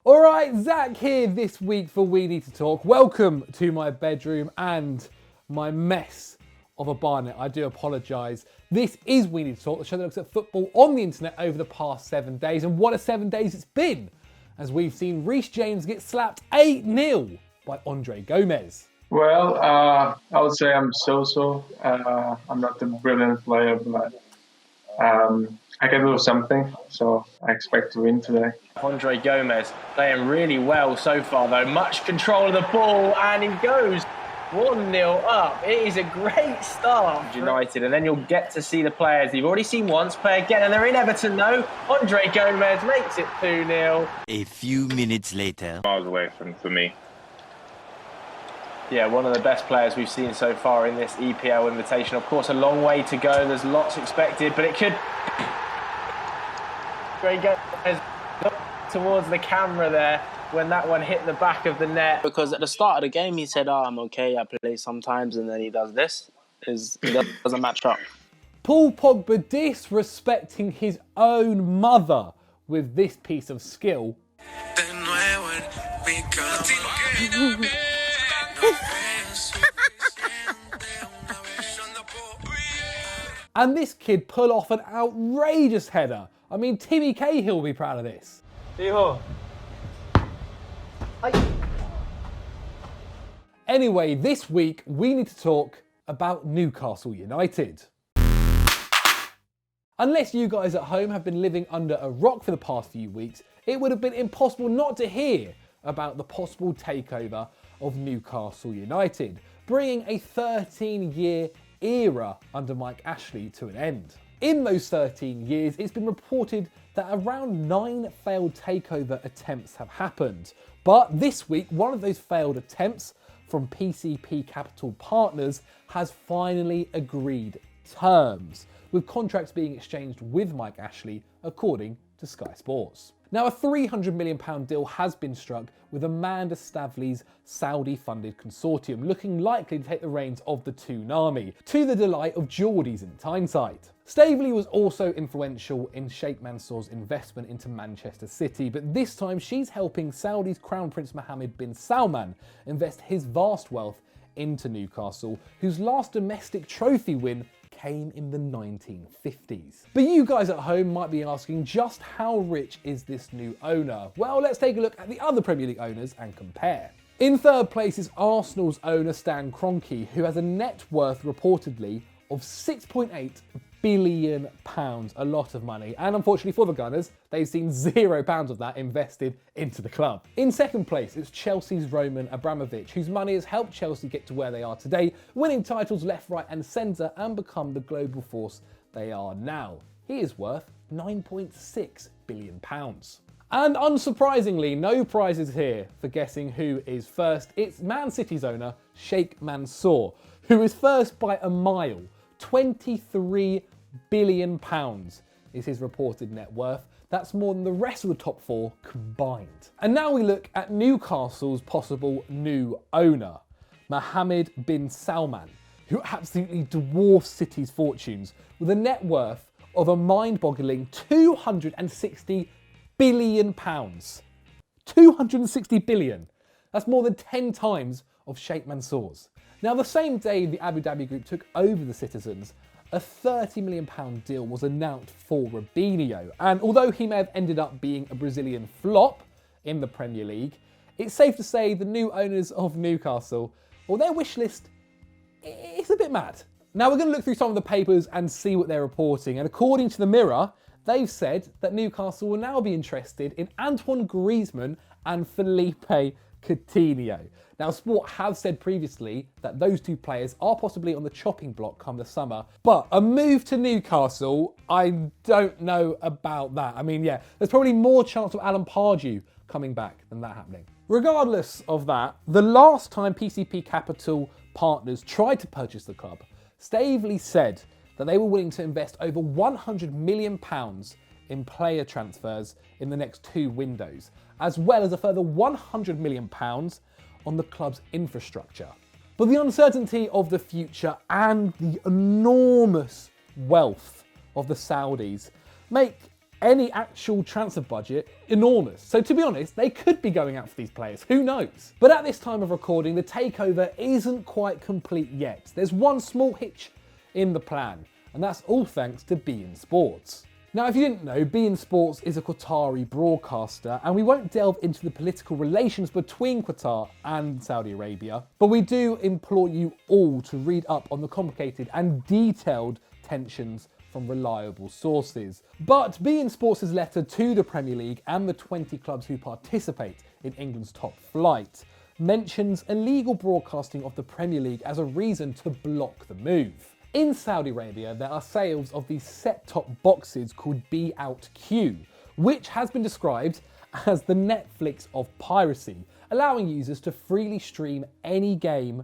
All right, Zach here this week for We Need to Talk. Welcome to my bedroom and my mess of a barnet. I do apologise. This is We Need to Talk, the show that looks at football on the internet over the past 7 days. And what a 7 days it's been, as we've seen Reece James get slapped 8-0 by Andre Gomez. Well, I would say I'm so-so. I'm not a brilliant player, but I can do something, so I expect to win today. Andre Gomez playing really well so far, though. Much control of the ball, and he goes 1-0 up. It is a great start for United, and then you'll get to see the players you've already seen once play again, and they're in Everton now. Andre Gomez makes it 2-0. A few minutes later. Miles away for me. Yeah, one of the best players we've seen so far in this EPL invitation. Of course, a long way to go. There's lots expected, but it could... Great Gomez towards the camera there when that one hit the back of the net. Because at the start of the game, he said, I'm okay, I play sometimes, and then he does this. It doesn't match up. Paul Pogba disrespecting his own mother with this piece of skill. And this kid pull off an outrageous header. I mean, Timmy Cahill will be proud of this. Anyway, this week we need to talk about Newcastle United. Unless you guys at home have been living under a rock for the past few weeks, it would have been impossible not to hear about the possible takeover of Newcastle United, bringing a 13-year era under Mike Ashley to an end. In those 13 years, it's been reported that around 9 failed takeover attempts have happened. But this week, one of those failed attempts from PCP Capital Partners has finally agreed terms, with contracts being exchanged with Mike Ashley, according to Sky Sports. Now, a £300 million deal has been struck with Amanda Stavley's Saudi-funded consortium, looking likely to take the reins of the Toonami, to the delight of Geordies in Tyneside. Stavely was also influential in Sheikh Mansour's investment into Manchester City, but this time she's helping Saudi's Crown Prince Mohammed bin Salman invest his vast wealth into Newcastle, whose last domestic trophy win came in the 1950s. But you guys at home might be asking, just how rich is this new owner? Well, let's take a look at the other Premier League owners and compare. In third place is Arsenal's owner Stan Kroenke, who has a net worth reportedly of £6.8 billion, a lot of money, and unfortunately for the Gunners, they've seen £0 of that invested into the club. In second place, it's Chelsea's Roman Abramovich, whose money has helped Chelsea get to where they are today, winning titles left, right and centre and become the global force they are now. He is worth £9.6 billion. And unsurprisingly, no prizes here for guessing who is first. It's Man City's owner, Sheikh Mansour, who is first by a mile. £23 billion is his reported net worth. That's more than the rest of the top four combined. And now we look at Newcastle's possible new owner, Mohammed bin Salman, who absolutely dwarfs City's fortunes with a net worth of a mind-boggling £260 billion. 260 billion. That's more than 10 times of Sheikh Mansour's. Now, the same day the Abu Dhabi Group took over the Citizens, a £30 million deal was announced for Robinho. And although he may have ended up being a Brazilian flop in the Premier League, it's safe to say the new owners of Newcastle, well, their wish list is a bit mad. Now, we're going to look through some of the papers and see what they're reporting. And according to the Mirror, they've said that Newcastle will now be interested in Antoine Griezmann and Felipe Coutinho. Now, Sport have said previously that those two players are possibly on the chopping block come the summer, but a move to Newcastle, I don't know about that. I mean, yeah, there's probably more chance of Alan Pardew coming back than that happening. Regardless of that, the last time PCP Capital Partners tried to purchase the club, Stavely said that they were willing to invest over £100 million in player transfers in the next 2 windows, as well as a further £100 million on the club's infrastructure. But the uncertainty of the future and the enormous wealth of the Saudis make any actual transfer budget enormous. So to be honest, they could be going out for these players, who knows? But at this time of recording, the takeover isn't quite complete yet. There's one small hitch in the plan, and that's all thanks to beIN Sports. Now, if you didn't know, beIN Sports is a Qatari broadcaster, and we won't delve into the political relations between Qatar and Saudi Arabia, but we do implore you all to read up on the complicated and detailed tensions from reliable sources. But beIN Sports' letter to the Premier League and the 20 clubs who participate in England's top flight mentions illegal broadcasting of the Premier League as a reason to block the move. In Saudi Arabia, there are sales of these set-top boxes called Be Out Q, which has been described as the Netflix of piracy, allowing users to freely stream any game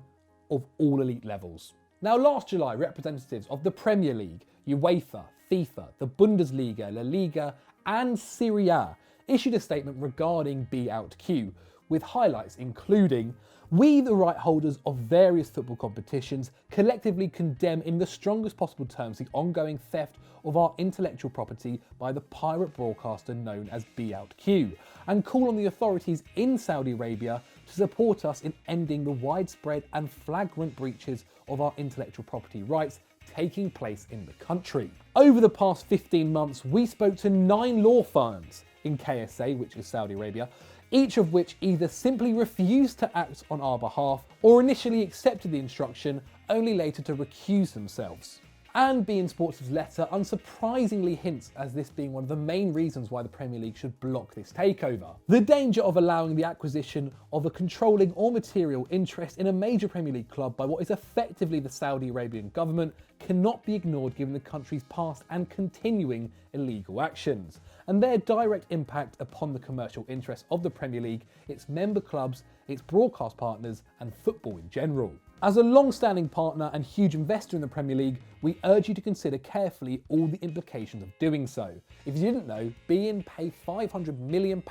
of all elite levels. Now, last July, representatives of the Premier League, UEFA, FIFA, the Bundesliga, La Liga, and Serie A issued a statement regarding Be Out Q, with highlights including: "We, the right holders of various football competitions, collectively condemn in the strongest possible terms the ongoing theft of our intellectual property by the pirate broadcaster known as Be Out Q, and call on the authorities in Saudi Arabia to support us in ending the widespread and flagrant breaches of our intellectual property rights taking place in the country." Over the past 15 months, we spoke to 9 law firms in KSA, which is Saudi Arabia, each of which either simply refused to act on our behalf or initially accepted the instruction, only later to recuse themselves. And beIN Sports' letter unsurprisingly hints as this being one of the main reasons why the Premier League should block this takeover. The danger of allowing the acquisition of a controlling or material interest in a major Premier League club by what is effectively the Saudi Arabian government cannot be ignored given the country's past and continuing illegal actions, and their direct impact upon the commercial interests of the Premier League, its member clubs, its broadcast partners, and football in general. As a long-standing partner and huge investor in the Premier League, we urge you to consider carefully all the implications of doing so. If you didn't know, beIN paid £500 million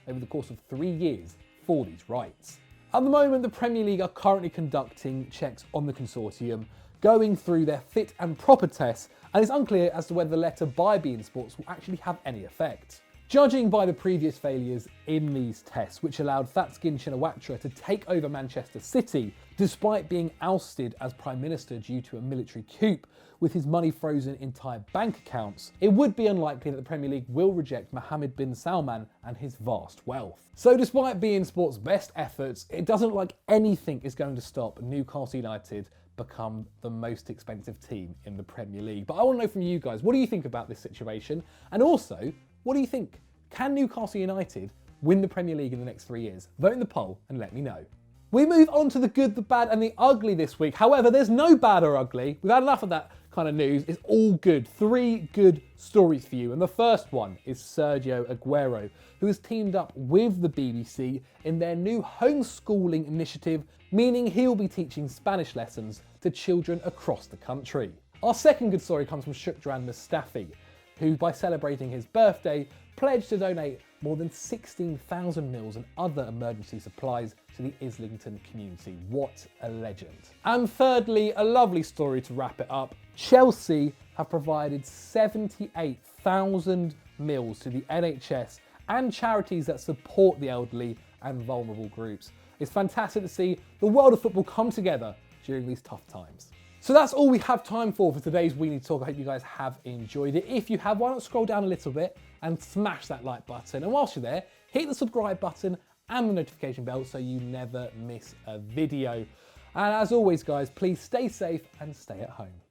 over the course of 3 years for these rights. At the moment, the Premier League are currently conducting checks on the consortium, going through their fit and proper tests, and it's unclear as to whether the letter by beIN Sports will actually have any effect. Judging by the previous failures in these tests, which allowed Thaksin Shinawatra to take over Manchester City, despite being ousted as Prime Minister due to a military coup, with his money frozen in entire bank accounts, it would be unlikely that the Premier League will reject Mohammed bin Salman and his vast wealth. So despite beIN Sports' best efforts, it doesn't look like anything is going to stop Newcastle United become the most expensive team in the Premier League. But I want to know from you guys, what do you think about this situation? And also, what do you think? Can Newcastle United win the Premier League in the next 3 years? Vote in the poll and let me know. We move on to the good, the bad and the ugly this week. However, there's no bad or ugly. We've had enough of that kind of news. It's all good. 3 good stories for you. And the first one is Sergio Aguero, who has teamed up with the BBC in their new homeschooling initiative, meaning he'll be teaching Spanish lessons to children across the country. Our second good story comes from Shukran Mustafi, who, by celebrating his birthday, pledged to donate more than 16,000 meals and other emergency supplies to the Islington community. What a legend. And thirdly, a lovely story to wrap it up. Chelsea have provided 78,000 meals to the NHS and charities that support the elderly and vulnerable groups. It's fantastic to see the world of football come together during these tough times. So that's all we have time for today's We Need to Talk. I hope you guys have enjoyed it. If you have, why not scroll down a little bit and smash that like button. And whilst you're there, hit the subscribe button and the notification bell so you never miss a video. And as always, guys, please stay safe and stay at home.